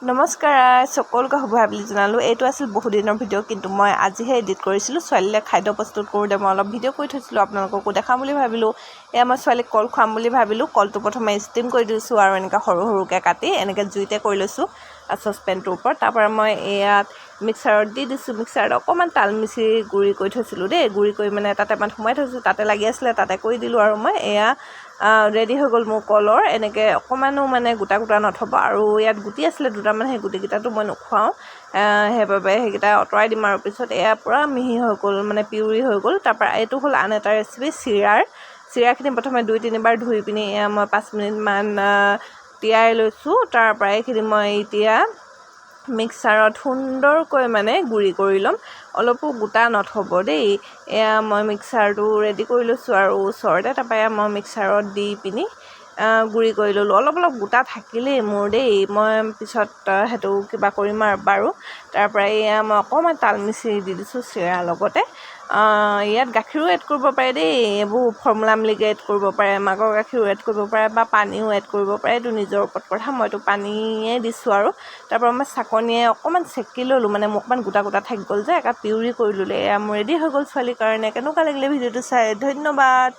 নমস্কাৰ সকলোকে শুভ বুলি জনালোঁ। এইটো আছিল বহুদিনৰ ভিডিঅ', কিন্তু মই আজিহে এডিট কৰিছিলোঁ। ছোৱালীলৈ খাদ্য প্ৰস্তুত কৰোঁতে মই অলপ ভিডিঅ' কৰি থৈছিলোঁ, আপোনালোককো দেখাম বুলি ভাবিলোঁ। এয়া মই ছোৱালীক কল খুৱাম বুলি ভাবিলোঁ। কলটো প্ৰথমে ষ্টিম কৰি দিছোঁ আৰু এনেকৈ সৰু সৰুকৈ কাটি এনেকৈ জুইতে কৰি লৈছোঁ চচপেনটোৰ ওপৰত। তাৰপৰা মই ইয়াত মিক্সাৰত দি দিছোঁ। মিক্সাৰত অকণমান তাল মিচিৰি গুড়ি কৰি থৈছিলোঁ দেই। গুড়ি কৰি মানে এটা টেমাত সোমাই থৈছোঁ, তাতে লাগি আছিলে, তাতে কৰি দিলোঁ। আৰু মই এয়া ৰেডি হৈ গ'ল মোৰ কলৰ। এনেকৈ অকণমানো মানে গোটা গোটা নথ'ব। আৰু ইয়াত গুটি আছিলে দুটামান, সেই গুটিকেইটাতো মই নোখোৱাওঁ, সেইবাবে সেইকেইটা আঁতৰাই দিম। আৰু পিছত এয়া পূৰা মিহি হৈ গ'ল, মানে পিউৰি হৈ গ'ল। তাৰপৰা এইটো হ'ল আন এটা ৰেচিপি চিৰাখিনি প্ৰথমে 2-3 বাৰ ধুই পিনি এয়া মই 5 মিনিটমান তিয়াই লৈছোঁ। তাৰপৰা এইখিনি মই এতিয়া মিক্সাৰত সুন্দৰকৈ মানে গুড়ি কৰি ল'ম, অলপো গোটা নথ'ব দেই। এয়া মই মিক্সাৰটো ৰেডি কৰি লৈছোঁ আৰু ওচৰতে। তাৰপৰা এয়া মই মিক্সাৰত দি পিনি গুড়ি কৰি ল'লোঁ। অলপ গোটা থাকিলেই মোৰ দেই, মই পিছত সেইটো কিবা কৰিম আৰু বাৰু। তাৰপৰা এয়া মই অকণমান তাল মিচিৰি দি দিছোঁ চিৰাৰ লগতে। ইয়াত গাখীৰো এড কৰিব পাৰে দেই, এইবোৰ ফৰ্মুলা মিল্ক এড কৰিব পাৰে, মাকৰ গাখীৰো এড কৰিব পাৰে বা পানীও এড কৰিব পাৰে, এইটো নিজৰ ওপৰত কথা। মইতো পানীয়ে দিছোঁ আৰু। তাৰপৰা মই চাকনিয়ে অকণমান চেকি ল'লোঁ, মানে মোৰ অকণমান গোটা গোটা থাকি গ'ল যে, একা পিউৰি কৰি ল'লোঁ। এয়া মোৰ ৰেডি হৈ গ'ল ছোৱালীৰ কাৰণে। কেনেকুৱা লাগিলে ভিডিঅ'টো চাই? ধন্যবাদ।